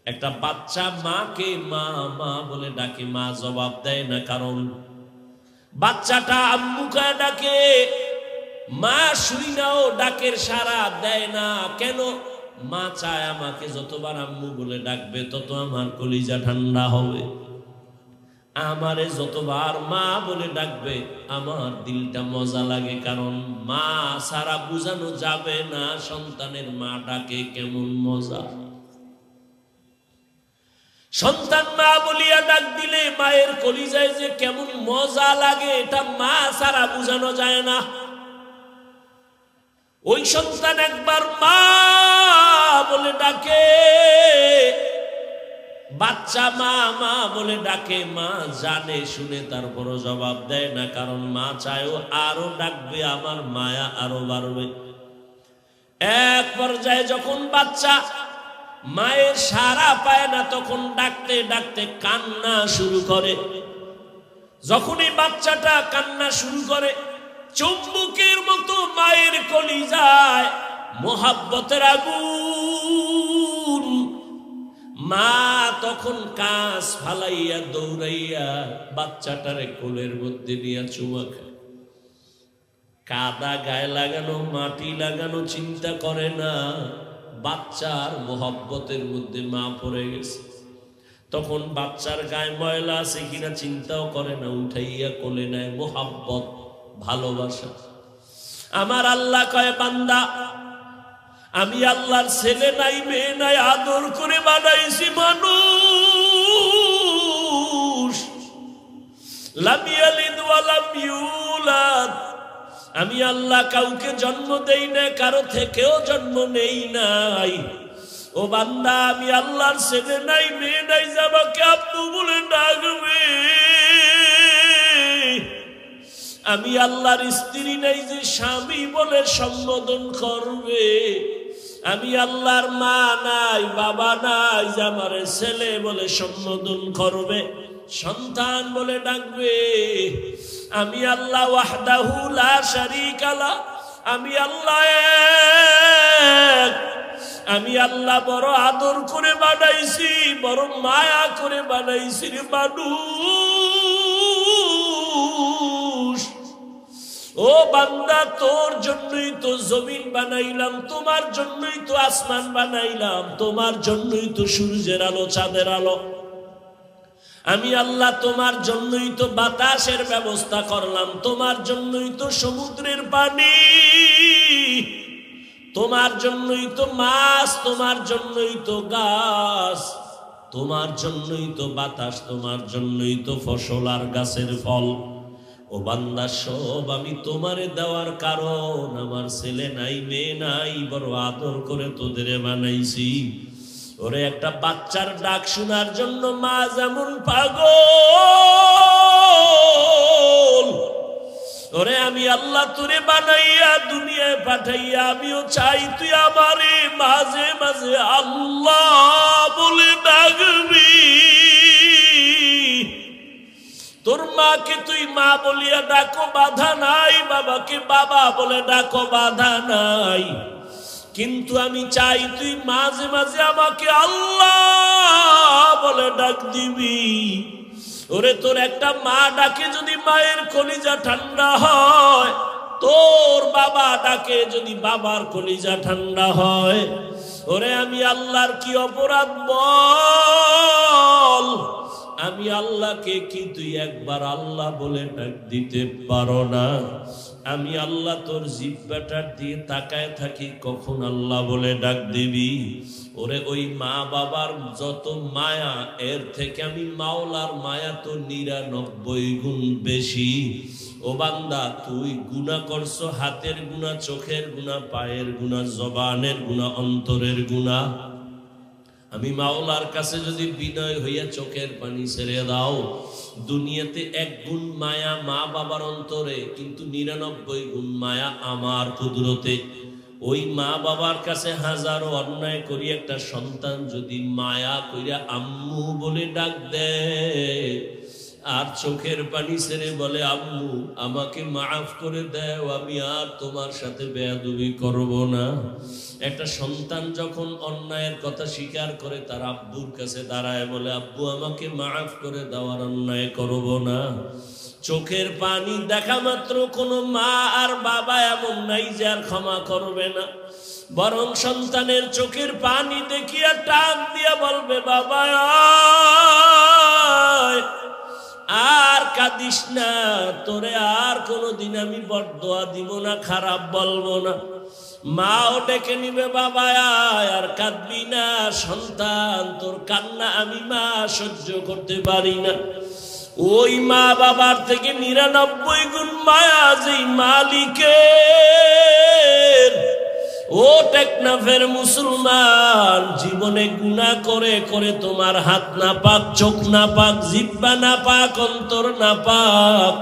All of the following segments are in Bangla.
একটা বাচ্চা মাকে মা মা বলে ডাকে, মা জবাব দেয় না, কারণ বাচ্চাটা আম্মু কা ডাকে, মা শুই নাও ডাকের সাড়া দেয় না। কেন? মা চায় আমাকে যতবার আম্মু বলে ডাকবে তত আমার কলিজা ঠান্ডা হবে, আমারে যতবার মা বলে ডাকবে আমার দিলটা মজা লাগে। কারণ মা সারা বুঝানো যাবে না সন্তানের মা ডাকে কেমন মজা। সন্তান মা বলিয়া ডাক দিলে মায়ের কলিজায় যে কেমন মজা লাগে এটা মা সারা বুঝানো যায় না। ওই সন্তান একবার মা বলে ডাকে, বাচ্চা মা মা বলে ডাকে, মা জানে শুনে তারপরও জবাব দেয় না, কারণ মা চায়ও আরো ডাকবে, আমার মায়া আরো বাড়বে। এক পর্যায়ে যখন বাচ্চা মায়ের সাড়া পায় না তখন ডাকতে ডাকতে কান্না শুরু করে। যখনই বাচ্চাটা কান্না শুরু করে চুম্বকের মতো মায়ের কলিজায় মোহাব্বতের আগুন, মা তখন কাজ ফালাইয়া দৌড়াইয়া বাচ্চাটারে কোলের মধ্যে নিয়ে চুমা খায়। কাদা গায়ে লাগানো মাটি লাগানো চিন্তা করে না, বাচ্চার মোহাব্বতের মধ্যে মা পড়ে গেছে। তখন বাচ্চার গায়ে ময়লা আছে কিনা চিন্তাও করে না, উঠাইয়া কোলে নেয়। মোহাব্বত, ভালোবাসা। আমার আল্লাহ কয়, বান্দা আমি আল্লাহর ছেলে নাই মেয়ে নাই, আদর করে বানাইছি মানুষ। লাম ইয়ালিদ ওয়া লাম ইউলাদ, আমি আল্লাহ কাউকে জন্ম দেই না, কারো থেকেও জন্ম নেই নাই। ও বান্দা আমি আল্লাহর ছেলে নাই মেয়ে নাই, আমাকে আব্বু বলে ডাকবে। আমি আল্লাহর স্ত্রী নাই যে স্বামী বলে সম্বোধন করবে। আমি আল্লাহর মা নাই বাবা নাই যে আমার ছেলে বলে সম্বোধন করবে, সন্তান বলে ডাকবে। আমি আল্লাহ ওয়াহদাহু লা শারীকা লা, আমি আল্লাহ এক। আমি আল্লাহ বড় আদর করে বানাইছি, বড় মায়া করে বানাইছি রে মানুষ। ও বান্দা তোর জন্যই তো জমিন বানাইলাম, তোমার জন্যই তো আসমান বানাইলাম, তোমার জন্যই তো সূর্যের আলো চাঁদের আলো। আমি আল্লাহ তোমার জন্যই তো বাতাসের ব্যবস্থা করলাম, তোমার জন্যই তো সমুদ্রের পানি, তোমার জন্যই তো মাছ, তোমার জন্যই তো গাছ, তোমার জন্যই তো বাতাস, তোমার জন্যই তো ফসল আর গাছের ফল। ও বান্দা সব আমি তোমারে দেওয়ার কারণ, আমার ছেলে নাই মেয়ে নাই, বড় আদর করে তোদের বানাইছি। ওরে একটা বাচ্চার ডাক শোনার জন্য মা যেমন পাগল, ওরে আমি আল্লাহ তোরে বানাইয়া দুনিয়ায় পাঠাইয়া আমিও চাই তুই আমারে মাঝে মাঝে আল্লাহ বলে ডাকবি। তোর মাকে তুই মা বলিয়া ডাকো, বাধা নাই, বাবাকে বাবা বলে ডাকো, বাধা নাই। কিন্তু আমি চাই তুই মাঝে মাঝে আমাকে আল্লাহ বলে ডাক দিবি। ওরে তোর একটা মা ডাকে যদি মায়ের কলিজা ঠান্ডা হয়, তোর বাবা ডাকে যদি বাবার কলিজা ঠান্ডা হয়। ওরে আমি আল্লাহর কি অপরাধ বল? আমি আল্লাহকে কি তুই একবার আল্লাহ বলে ডাক দিতে পারো না? আমি আল্লাহ তোর জিহ্বাটা দিয়ে তাকায় থাকি কখন আল্লাহ বলে ডাক দিবি। ওরে ওই মা বাবার যত মায়া, এর থেকে আমি মাওলার মায়া তো 99 গুণ বেশি। ও বান্দা তুই গুনাহ করছো, হাতের গুনাহ, চোখের গুনাহ, পায়ের গুনাহ, জবানের গুনাহ, অন্তরের গুনাহ। আমি মাওলার কাছে যদি বিনয় হইয়া চোখের পানি ছেড়ে দাও, দুনিয়াতে 1 গুণ মায়া মা বাবার অন্তরে, কিন্তু 99 গুণ মায়া আমার কুদরতে। ওই মা বাবার কাছে হাজারো অন্যায় করি একটা সন্তান যদি মায়া কইরা আম্মু বলে ডাক দেয়, আর চোখের পানি ছেড়ে বলে, আম্মু আমাকে মাফ করে দাও, আমি আর তোমার সাথে বেয়াদবি করব না। একটা সন্তান যখন অন্যায়ের কথা স্বীকার করে তার আব্বুর কাছে দাঁড়ায় বলে, আব্বু আমাকে মাফ করে দাও, আর অন্যায় করব না। চোখের পানি দেখা মাত্র কোনো মা আর বাবা এমন নাই যে আর ক্ষমা করবে না, বরং সন্তানের চোখের পানি দেখিয়া টান দিয়া বলবে, বাবা আর কাঁদিস না, তোরে আর কোনোদিন আমি বরদোয়া দিব না, খারাপ বলবো না। মাও ডেকে নিবে, বাবা আর কাঁদবি না, সন্তান তোর কান্না আমি মা সহ্য করতে পারি না। ওই মা বাবার থেকে 99 গুণ মায়া যেই মালিকের। ও টেকনাফের মুসলমান, জীবনে গুনাহ করে করে তোমার হাত না পাক, চোখ না পাক, জিহ্বা না পাক, অন্তর না পাক।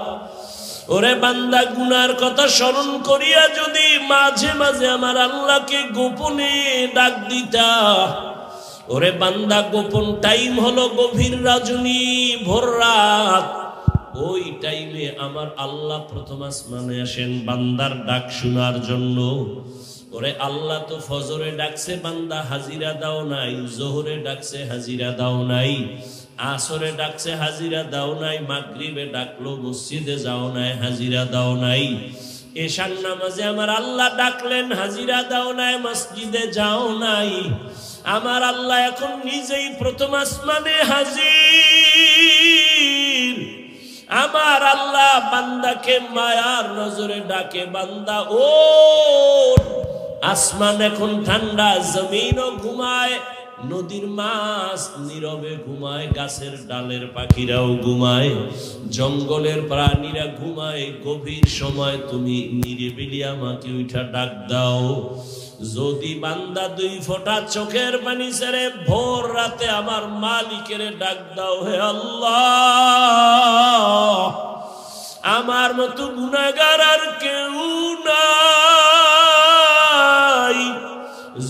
ওরে বান্দা, গুনার কথা স্মরণ করিয়া যদি মাঝে মাঝে আমার আল্লাহকে গোপনে ডাক দিতা, ওরে বান্দা গোপন টাইম হলো গভীর রজনী, ভোর রাত। ওই টাইমে আমার আল্লাহ প্রথম আসমানে আসেন বান্দার ডাক শোনার জন্য। ওরে আল্লাহ তো ফজরে ডাকছে, বান্দা হাজিরা দাও নাই, জোহরে ডাকছে হাজিরা দাও নাই, আসরে ডাকছে হাজিরা দাও নাই, মাগরিবে ডাকলো মসজিদে যাও নাই, হাজিরা দাও নাই, এশার নামাজে আমার আল্লাহ ডাকলেন, হাজিরা দাও নাই, মসজিদে যাও নাই। আমার আল্লাহ এখন নিজেই প্রথম আসমানে হাজির। আমার আল্লাহ বান্দাকে মায়ার নজরে ডাকে, বান্দা ও। আসমান এখন ঠান্ডা, জমিনও ঘুমায়, নদীর মাছ নীরবে ঘুমায়, গাছের ডালের পাখিরাও ঘুমায়, জঙ্গলের প্রাণীরা ঘুমায়। গভীর সময় তুমি নিরিবিলি আমাকে উঠা ডাক দাও। যদি বান্দা 2 ফোঁটা চোখের পানি ছেড়ে ভোর রাতে আমার মালিকের ডাক দাও, হে আল্লাহ আমার মতো গুনাহগার আর কেউ নাই।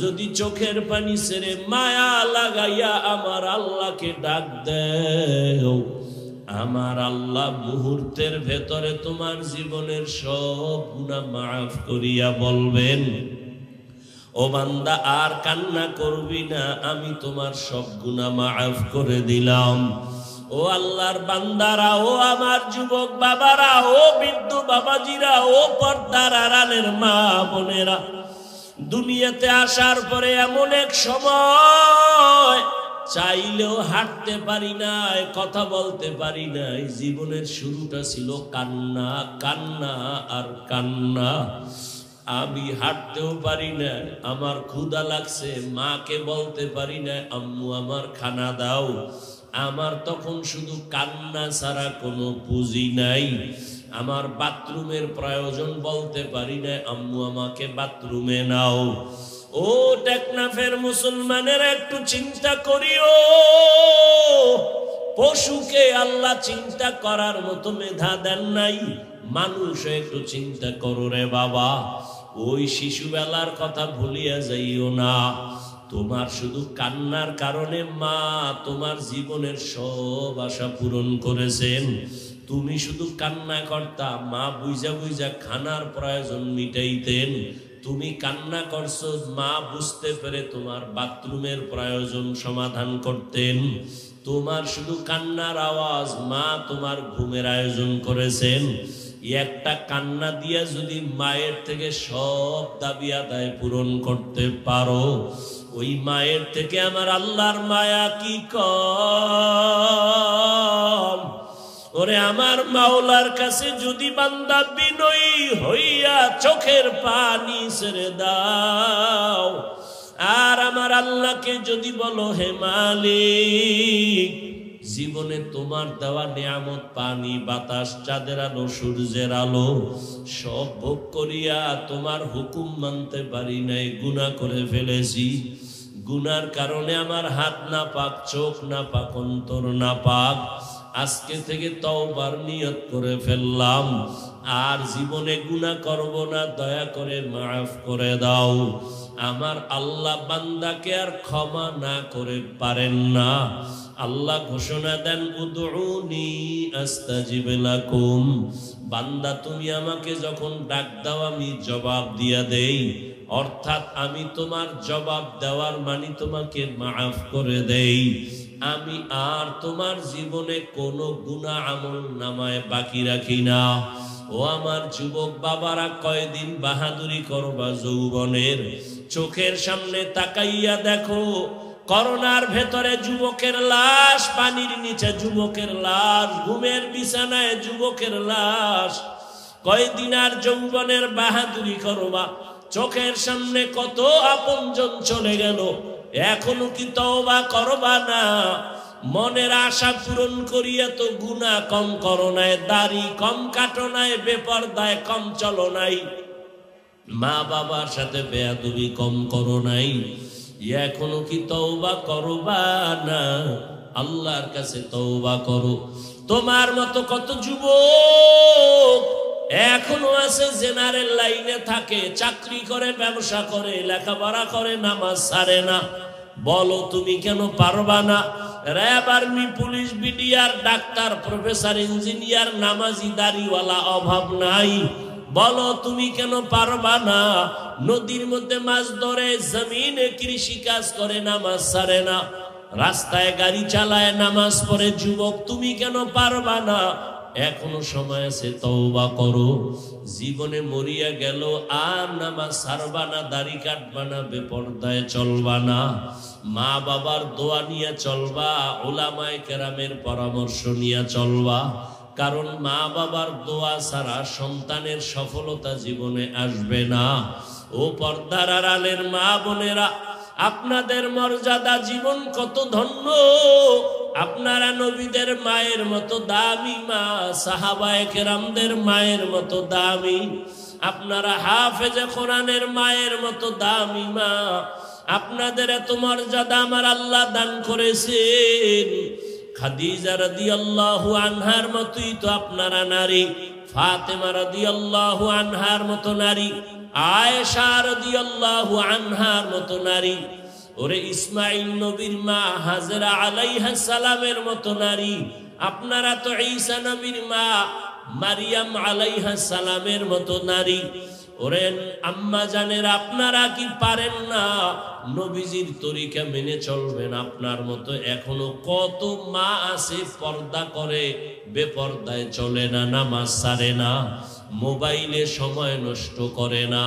যদি চোখের পানি ছেড়ে মায়া লাগাইয়া আমার আল্লাহকে ডাক দেও, আমার আল্লাহ মুহূর্তের ভেতরে তোমার জীবনের সব গুনাহ মাফ করিয়া বলবেন, ও বান্দা আর কান্না করবি না, আমি তোমার সব গুনাহ মাফ করে দিলাম। ও আল্লাহর বান্দারা, ও আমার যুবক বাবারা, ও বৃদ্ধ বাবাজিরা, ও পর্দার আড়ালের মা বোনেরা, দুনিয়াতে আসার পরে এমন এক সময় চাইলেও হাঁটতে পারি নাই, কথা বলতে পারি নাই। জীবনের শুরুটা ছিল কান্না, কান্না আর কান্না। আমি হাঁটতেও পারি না, আমার ক্ষুধা লাগছে, মাকে বলতে পারি না আম্মু আমার খানা দাও। আমার তখন শুধু কান্না ছাড়া কোনো পুঁজি নাই। আমার বাথরুমের প্রয়োজন, বলতে পারি না আম্মু আমাকে বাথরুমে নাও। ও টেকনাফের মুসলমানের একটু চিন্তা করিও, পশুকে আল্লাহ চিন্তা করার মতো মেধা দেন নাই, মানুষ একটু চিন্তা করো রে বাবা। ওই শিশুবেলার কথা ভুলিয়া যাইও না। তোমার শুধু কান্নার কারণে মা তোমার জীবনের সব আশা পূরণ করেছেন। তুমি শুধু কান্না করতা, মা বুঝা বুঝা খানার প্রয়োজন মিটাইতেন। তুমি কান্না করছো, মা বুঝতে পেরে তোমার বাথরুমের প্রয়োজন সমাধান করতেন। তোমার শুধু কান্নার আওয়াজ, মা তোমার ঘুমের আয়োজন করেছেন। একটা কান্না দিয়া যদি মায়ের থেকে সব দাবি আদায় পূরণ করতে পারো, ওই মায়ের থেকে আমার আল্লাহর মায়া কি কম? ওরে আমার মাওলার কাছে যদি বান্দা বিনয়ী হইয়া চোখের পানি ছেড়ে দাও, আর আমার আল্লাহকে যদি বলো, হে মালিক জীবনে তোমার দেওয়া নিয়ামত, পানি, বাতাস, চাঁদের আলো, সূর্যের আলো সব ভোগ করিয়া তোমার হুকুম মানতে পারি নাই, গুনাহ করে ফেলেছি। গুনার কারণে আমার হাত না পাক, চোখ না পাক, অন্তর না পাক। আজকে থেকে তওবার নিয়ত করে ফেললাম, আর জীবনে গুনাহ করব না, দয়া করে মাফ করে দাও। আমার আল্লাহ বান্দাকে আর ক্ষমা না করে পারেন না। আল্লাহ ঘোষণা দেন উদউনি আস্তাজিব লাকুম, বান্দা তুমি আমাকে যখন ডাক দাও আমি জবাব দিয়া দেই, অর্থাৎ আমি তোমার জবাব দেওয়ার মানে তোমাকে মাফ করে দেই। আমি আর তোমার জীবনে কোনো গুনাহ আমল নামায় বাকি রাখি না। ও আমার যুবক বাবারা, কয়দিন বাহাদুরি করবা যৌবনের? চোখের সামনে তাকাইয়া দেখো, করোনার ভেতরে যুবকের লাশ, পানির নিচে যুবকের লাশ, ঘুমের বিছানায় যুবকের লাশ। কয়দিন আর যৌবনের বাহাদুরি করবা? চোখের সামনে কত আপনজন চলে গেল, এখনো কি তওবা করবা না? মনের আশা পূরণ করিয়া তো গুনাহ কম করো নাই, দাড়ি কম কাটো নাই, বেপরদায় কম চলো নাই, মা বাবার সাথে বেয়াদবি কম করো নাই, এখনো কি তওবা করবা না? আল্লাহর কাছে তওবা করো। তোমার মতো কত যুবক এখনো আছে জেনারেল লাইনে থাকে, চাকরি করে, ব্যবসা করে, লেখাপড়া করে, নামাজ ছাড়ে না। বলো তুমি কেন পারবা না? RAB, army, police, BDR, doctor, professor, engineer, নামাজি, দাড়িওয়ালা অভাব নাই। বলো তুমি কেন পারবা না? নদীর মধ্যে মাছ ধরে, জমিনে কৃষি কাজ করে, নামাজ ছাড়ে না, রাস্তায় গাড়ি চালায়, নামাজ পড়ে যুবক, তুমি কেন পারবা না? এখনো সময় আছে, তওবা করো। জীবনে মরিয়া গেল আর নামাজ ছাড়বা না, দাড়ি কাটবা না, বেপরদায় চলবা না, মা বাবার দোয়া নিয়ে চলবা, উলামায়ে কেরামের পরামর্শ নিয়ে চলবা। কারণ মা বাবার দোয়া ছাড়া সন্তানের সফলতা জীবনে আসবে না। ও পর্দার আড়ালের মা বোনেরা, আপনাদের মর্যাদা, জীবন কত ধন্য। আপনারা নবীদের মায়ের মতো দামি মা, সাহাবায়ে কেরামদের মায়ের মতো দামি, আপনারা হাফেজে কোরআনের মায়ের মতো দামি মা। আপনাদের এত মর্যাদা আমার আল্লাহ দান করেছেন। খাদিজা রাদিয়াল্লাহু আনহার মতোই তো আপনারা নারী, ফাতেমা রাদিয়াল্লাহু আনহার মতো নারী, আয়েশা রাদিয়াল্লাহু আনহার মতো নারী, ওরে ইসমাইল নবীর মা হাজরা আলাইহিস সালামের মতো নারী। আপনারা তো ঈসা নবীর মা মারিয়াম আলাইহিস সালামের মতো নারী। ওরে আম্মা জানেরা, আপনারা কি পারেন না নবীজির তরিকা মেনে চলবেন? আপনার মতো এখনো কত মা আছে পর্দা করে, বেপর্দায় চলে না, নামাজ ছাড়ে না, মোবাইলে সময় নষ্ট করে না,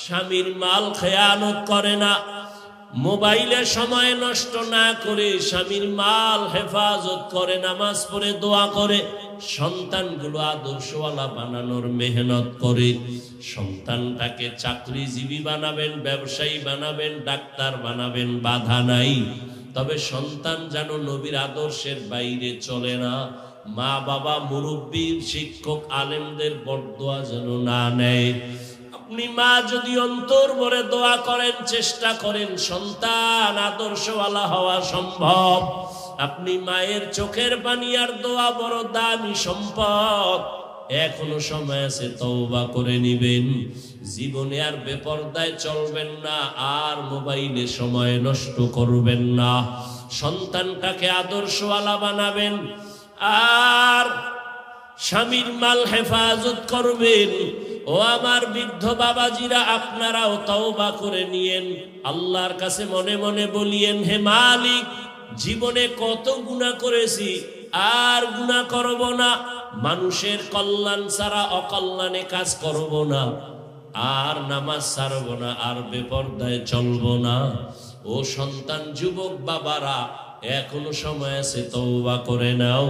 স্বামীর মাল খেয়ানত করে না। মোবাইলে সময় নষ্ট না করে স্বামীর মাল হেফাজত করে, নামাজ পড়ে, দোয়া করে, সন্তানগুলো আদর্শওয়ালা বানানোর মেহনত করে। সন্তানটাকে চাকরিজীবী বানাবেন, ব্যবসায়ী বানাবেন, ডাক্তার বানাবেন, বাধা নাই। তবে সন্তান যেন নবীর আদর্শের বাইরে চলে না। মা বাবা, মুরব্বী, শিক্ষক, আলেমদের বরদোয়া যেন না নেয়। আপনি মা যদি অন্তর ভরে দোয়া করেন, চেষ্টা করেন, সন্তান আদর্শওয়ালা হওয়া সম্ভব। আপনি মায়ের চোখের পানি আর দোয়া বড় দামি সম্পদ। এখনো সময় আছে, তওবা করে নিবেন। জীবনে আর বেপরদায় চলবেন না, আর মোবাইলে সময় নষ্ট করবেন না। সন্তানটাকে আদর্শওয়ালা বানাবেন, আর স্বামীর মাল হেফাজত করবেন। ও আমার বৃদ্ধ বাবাজিরা, আপনারাও তওবা করে নিয়েন। আল্লাহর কাছে মনে মনে বলিয়েন, হে মালিক, জীবনে কত গুনাহ করেছি, আর গুনাহ করব না। মানুষের কল্যাণ ছাড়া অকল্যাণে কাজ করব না, আর নামাজ ছাড়ব না, আর বেপরদায় চলব না। ও সন্তান, যুবক বাবারা, এখনো সময় আছে, তওবা করে নাও।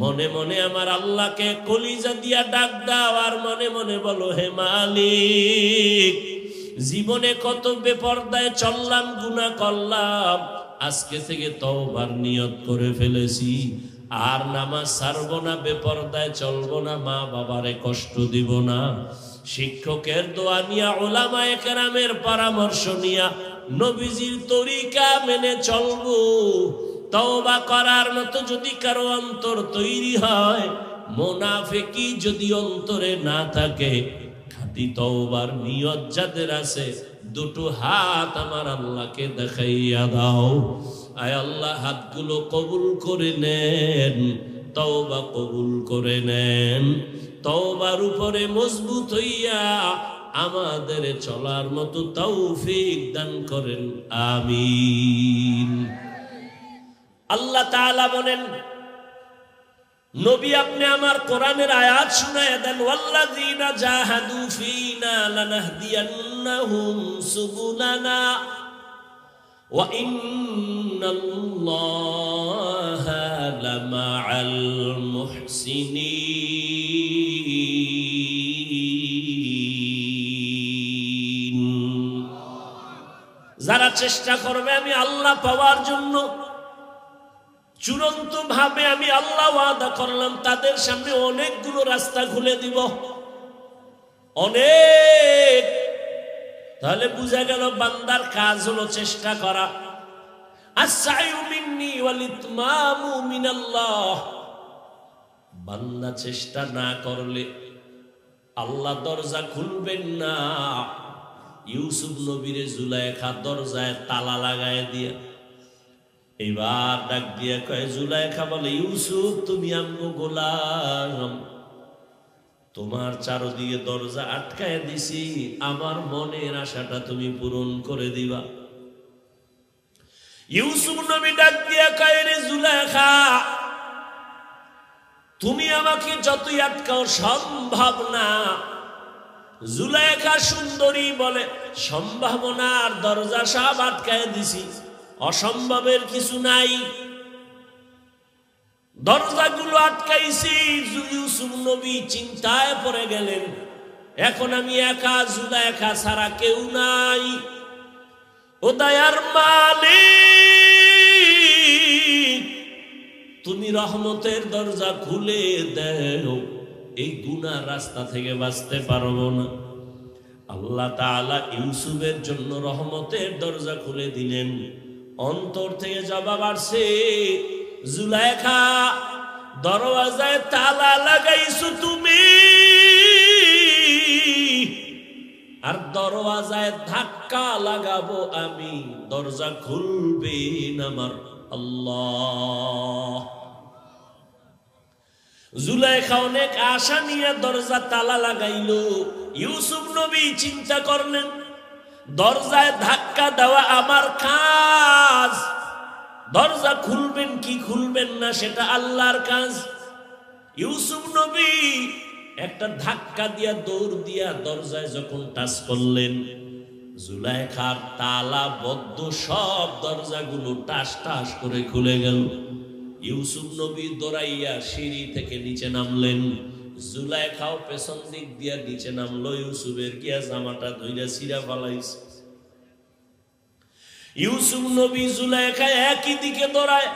মনে মনে আমার আল্লাহকে কলিজা দিয়া ডাক দাও, আর মনে মনে বলো, হে মালিক, জীবনে কত বেপরদায় চললাম, গুনাহ করলাম, আজকে থেকে তওবার নিয়ত করে ফেলেছি, আর নামাজ ছাড়ব না, বেপরদায় চলব না, মা বাবারে কষ্ট দিব না। শিক্ষকের দোয়া নিয়া, উলামায়ে কেরামের পরামর্শ নিয়া, নবীজির তরিকা মেনে চলবো। তওবা করার মতো যদি কারো অন্তর তৈরি হয়, মুনাফিকি যদি অন্তরে না থাকে, খাঁটি তওবার নিয়ত যাদের আছে, দুটো হাত আমার আল্লাহকে দেখাইয়া দাও। আয় আল্লাহ হাতগুলো কবুল করে নেন, তওবা কবুল করে নেন। তওবার উপরে মজবুত হইয়া আমাদের চলার মতো তৌফিক দান করেন, আমিন। আল্লাহ তাআলা বলেন, নবী আপনি আমার কোরআনের আয়াত শুনায়া দেন, ওয়াল্লাযীনা জাহাদু ফীনা লানাহদিয়ান্নাহুম সুবুলানা ওয়া ইন্নাল্লাহা লামাআল মুহসিনিন। যারা চেষ্টা করবে আমি আল্লাহ পাওয়ার জন্য, চূড়ান্ত ভাবে আমি আল্লাহ ওয়াদা করলাম তাদের সামনে অনেকগুলো রাস্তা খুলে দিব, অনেক। তাহলে বুঝা গেল বান্দার কাজ হলো চেষ্টা করা। আস-সা'য়ু মিন্নি ওয়াল ইতমামু মিনাল্লাহ। বান্দা চেষ্টা না করলে আল্লাহ দরজা খুলবেন না। ইউসুফ নবীরে জুলাইখা দরজায় তালা লাগায় দিয়া এবার ডাক দিয়া কয়, জুলাইখা বলে, ইউসুফ তুমি আমগো গোলাম, তোমার চারদিকে দরজা আটকায় দিছি, আমার মনের আশাটা তুমি পূরণ করে দিবা। ইউসুফ নবী ডাক দিয়া কয়, রে জুলাইখা, তুমি আমাকে যতই আটকাও সম্ভব না। জুলাইখা সুন্দরী বলে, সম্ভাবনার দরজা সব আটকায় দিছি, অসম্ভবের কিছু নাই, দরজাগুলো আটকাইছি। ইউসুফ নবী চিন্তায় পড়ে গেলেন, এখন আমি একা, জুলাইখা ছাড়া কেউ নাই। ও দয়ার মালিক, তুমি রহমতের দরজা খুলে দাও, এই গুনার রাস্তা থেকে বাঁচতে পারবো না। আল্লাহ তাআলা ইউসুফের জন্য রহমতের দরজা খুলে দিলেন। অন্তর থেকে জবাব আসছে, জুলাইখা দরওয়াজায় তালা লাগাইছো তুমি, আর দরওয়াজায় ধাক্কা লাগাবো আমি, দরজা খুলবেন আমার আল্লাহ। জুলাইখা অনেক আশা নিয়ে দরজা তালা লাগাইলো। ইউসুফ নবী চিন্তা করলেন, দরজায় ধাক্কা দেওয়া আমার কাজ, দরজা খুলবেন কি খুলবেন না সেটা আল্লাহর কাজ। ইউসুফ নবী একটা ধাক্কা দিয়া দৌড় দিয়া দরজায় যখন টাচ করলেন, জুলাইখার তালা বদ্ধ সব দরজাগুলো টাস টাস করে খুলে গেল। ইউসুফ নবী দৌড়াইয়া সিঁড়ি থেকে নিচে নামলেন, জুলাইখাও পেছন দিক দিয়া নিচে নামলো। ইউসুফের গিয়া জামাটা ধইরা ছিঁড়া ফালাইছে। ইউসুফ নবী জুলাইখা একই দিকে দৌড়ায়,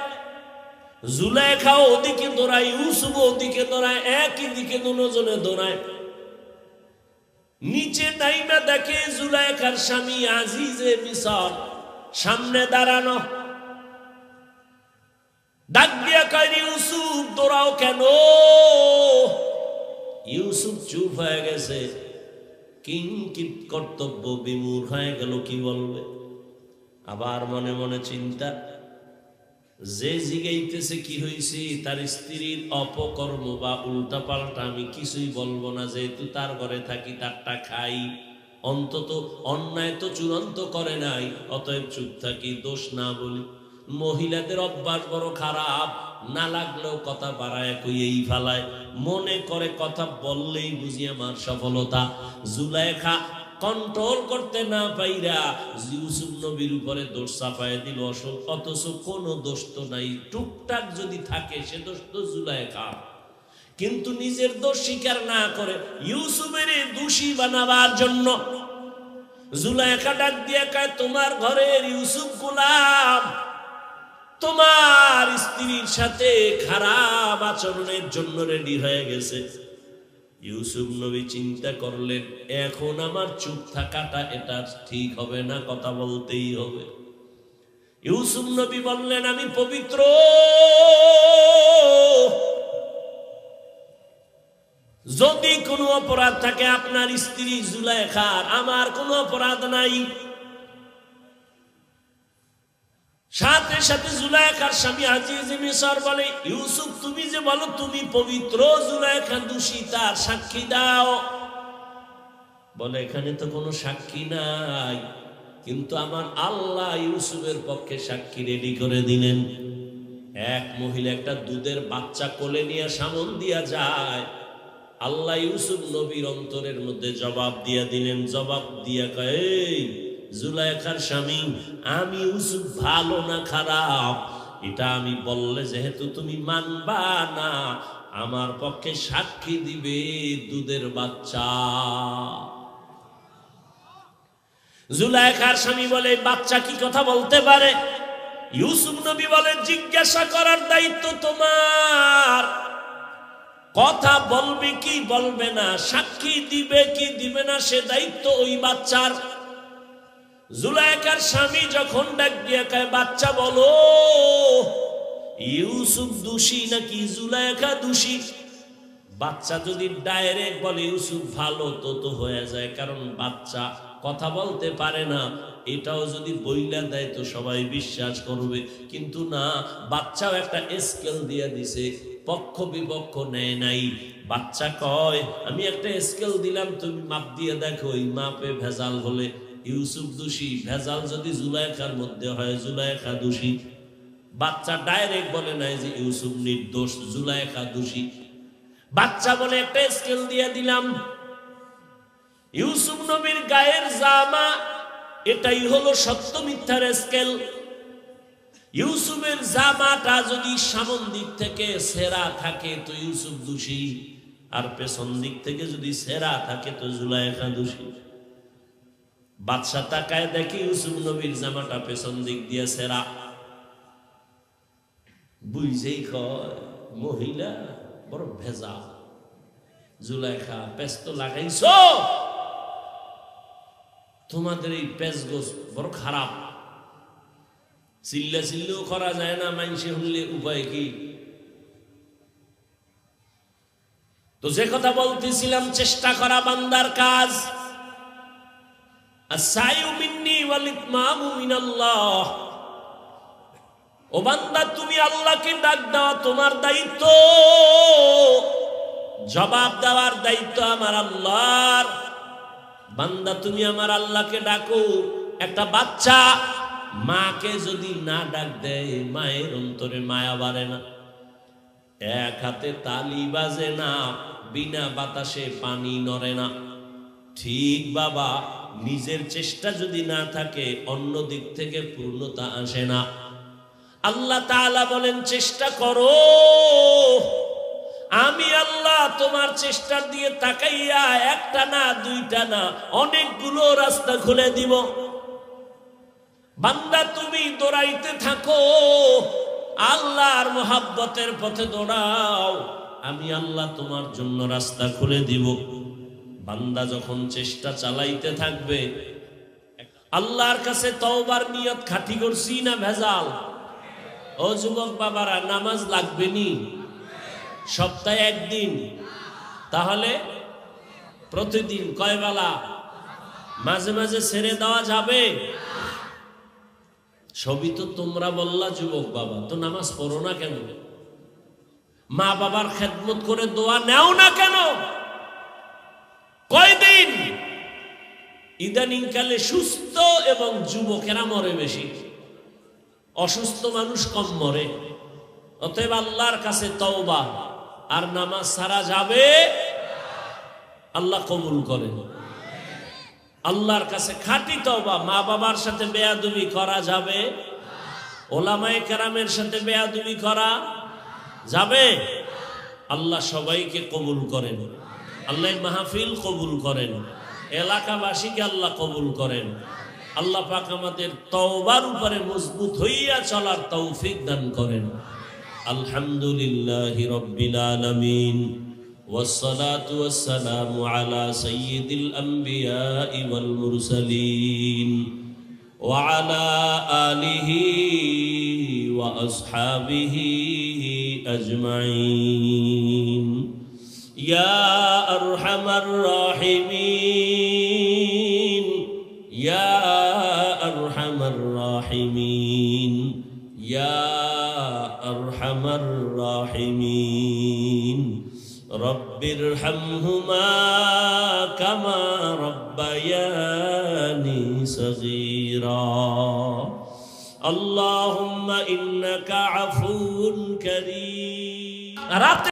জুলাইখাও ওদিকে দৌড়ায়, ইউসুফ ওদিকে দৌড়ায়, একই দিকে দুজনে দৌড়ায়। নিচে নাইমা দেখে জুলাইখার স্বামী আজিজে মিসর সামনে দাঁড়ানো। ডাক দিয়া কয়, ইউসুফ দৌড়াও কেন? ইউসুফ চুপ হয়ে গেছে, কিংকিত কর্তব্য বিমূঢ় হয়ে গেল, কি বলবে। আবার মনে মনে চিন্তা, যে জিগাইতেছে কি হয়েছে, তার স্ত্রীর অপকর্ম বা উল্টা পাল্টা আমি কিছুই বলবো না, যেহেতু তার ঘরে থাকি, তারটা খাই, অন্তত অন্যায় তো চূড়ান্ত করে নাই, অতএব চুপ থাকি, দোষ না বলি। মহিলাদের অভ্যাস বড় খারাপ, না লাগলেও কথা বাড়ায় কইয়েই ফেলায়, মনে করে কথা বললেই বুঝি আমার সফলতা। জুলাইখা কন্ট্রোল করতে না পাইরা ইউসুফ নবীর উপরে দোষ চাপায় দিল। অথচ কোনো দোষ তো নাই, টুকটাক যদি থাকে সে দোষ তো জুলাইখা, কিন্তু নিজের দোষ স্বীকার না করে ইউসুফের দোষী বানাবার জন্য জুলাইখা ডাক দিয়ে কয়, তোমার ঘরের ইউসুফ গোলাম তোমার স্ত্রীর সাথে খারাপ আচরণের জন্য রেডি হয়ে গেছে। ইউসুফ নবী চিন্তা করলেন, এখন আমার চুপ থাকাটা এটা ঠিক হবে না, কথা বলতেই হবে। ইউসুফ নবী বললেন, আমি পবিত্র, যদি কোনো অপরাধ থাকে আপনার স্ত্রী জুলাইখার, আমার কোনো অপরাধ নাই। সাথে সাথে জুলাইখার স্বামী আজিজ মিসর বলে, ইউসুফ তুমি যে বলো তুমি পবিত্র, জুলাইখা দোষী, তার সাক্ষী দাও। বলে এখানে তো কোনো সাক্ষী নাই, কিন্তু আমার আল্লাহ ইউসুফের পক্ষে সাক্ষী রেডি করে দিলেন। এক মহিলা একটা দুধের বাচ্চা কোলে নিয়ে সামন দিয়া যায়, আল্লাহ ইউসুফ নবীর অন্তরের মধ্যে জবাব দিয়া দিলেন। জবাব দিয়া কয়, এই জুলাইখার স্বামী, আমি ইউসুফ ভালো না খারাপ এটা আমি বললে যেহেতু তুমি মানবা না, আমার পক্ষে সাক্ষী দিবে দুধের বাচ্চা। জুলাইখার স্বামী বলে, বাচ্চা কি কথা বলতে পারে? ইউসুফ নবী বলে, জিজ্ঞাসা করার দায়িত্ব তোমার, কথা বলবে কি বলবে না, সাক্ষী দিবে কি দিবে না, সে দায়িত্ব ওই বাচ্চার। জুলাইখার স্বামী যখন ডাক দিয়ে কয়, বাচ্চা বলো ইউসুফ দোষী নাকি জুলাইখা দোষী? বাচ্চা যদি ডাইরেক্ট বলে ইউসুফ ভালো তো হয়ে যায়, কারণ বাচ্চা কথা বলতে পারে না, এটাও যদি বইলা দেয় তো সবাই বিশ্বাস করবে। কিন্তু না, বাচ্চাও একটা স্কেল দিয়ে দিছে, পক্ষ বিপক্ষ নেয় নাই। বাচ্চা কয়, আমি একটা স্কেল দিলাম, তুমি মাপ দিয়ে দেখো, এই মাপে ভেজাল হলে ইউসুফ দোষী, ভেজাল যদি জুলাইখার মধ্যে হয় জুলাইখা দোষী। বাচ্চা ডাইরেক্ট বলে নাই যে ইউসুফ নির্দোষ, জুলাইখা দোষী। বাচ্চা বলে একটা স্কেল দিয়ে দিলাম, ইউসুফ নবীর গায়ের জামা এটাই হলো সত্য মিথ্যার স্কেল। ইউসুফের জামাটা যদি সামন দিক থেকে সেরা থাকে তো ইউসুফ দোষী, আর পেছন দিক থেকে যদি সেরা থাকে তো জুলাইখা দোষী। বাদশা তাকায় দেখে ইউসুফ নবীর জামাটা পেছন দিক দিয়ে সেরা, বুঝেই কয় মহিলা বড় ভেজা। জুলাইখা, পেঁচ তো লাগাইছো, তোমাদের এই পেঁচ গোছ বড় খারাপ, চিল্লা চিল্লেও করা যায় না, মানুষে শুনলে উপায় কি? তো যে কথা বলতেছিলাম, চেষ্টা করা বান্দার কাজ। আস-সাইউ মিন্নি ওয়াল ইতমামু মিনাল্লাহ। ও বান্দা, তুমি আল্লাহকে ডাক দাও, তোমার দায়িত্ব, জবাব দেওয়ার দায়িত্ব আমার আল্লাহর। বান্দা তুমি আমার আল্লাহকে ডাকো। একটা বাচ্চা মাকে যদি না ডাক দেয়, মায়ের অন্তরে মায়া বাড়ে না। এক হাতে তালি বাজে না, বিনা বাতাসে পানি নড়ে না। ঠিক বাবা, নিজের চেষ্টা যদি না থাকে অন্য দিক থেকে পূর্ণতা আসে না। আল্লাহ তাআলা বলেন, চেষ্টা করো, আমি আল্লাহ তোমার চেষ্টা দিয়ে তাকাইয়া একটা না দুইটা না অনেকগুলো রাস্তা খুলে দিব। বান্দা তুমি দৌড়াইতে থাকো, আল্লাহর মহাব্বতের পথে দৌড়াও, আমি আল্লাহ তোমার জন্য রাস্তা খুলে দিব। বান্দা যখন চেষ্টা চালাইতে থাকবে, আল্লাহর কাছে তওবার নিয়ত খাঁটি করছি না ভেজাল? ও যুবক বাবারা, নামাজ লাগবে নি সপ্তাহে একদিন, তাহলে প্রতিদিন কয় বেলা? মাঝে মাঝে ছেড়ে দেওয়া যাবে? সবই তো তোমরা বললা যুবক বাবা, তো নামাজ পড়ো না কেন? মা বাবার খেদমত করে দোয়া নেও না কেন? কয়দিন? ইদানিং কালে সুস্থ এবং যুবকেরা মরে বেশি, অসুস্থ মানুষ কম মরে। অতএব আল্লাহর কাছে তওবা আর নামাজ ছাড়া যাবে, আল্লাহ কবুল করেন। আল্লাহর কাছে খাঁটি তওবা। মা বাবার সাথে বেয়াদবি করা যাবে? ওলামায়ে কেরামের সাথে বেয়াদবি করা যাবে? আল্লাহ সবাইকে কবুল করেন, আল্লাহ মাহফিল কবুল করেন, এলাকাবাসীকে আল্লাহ কবুল করেন। আল্লাহ পাক আমাদের তওবার উপরে মজবুত হইয়া চলার তৌফিক দান করেন। আলহামদুলিল্লাহি রাব্বিল আলামিন, ওয়াসসালাতু ওয়াসসালামু আলা সাইয়্যিদিল আমবিয়াই ওয়াল মুরসালিন ওয়া আলা আলিহি ওয়া আসহাবিহি আজমাইন। ইয়া আরহামার রাহিমিন, ইয়া আরহামার রাহিমিন। আরহামার রাহিমিন। রব্বিরহামহুমা কামা রব্বায়ানি সগীরা। আল্লাহুম্মা ইন্নাকা আফুউন কারীম।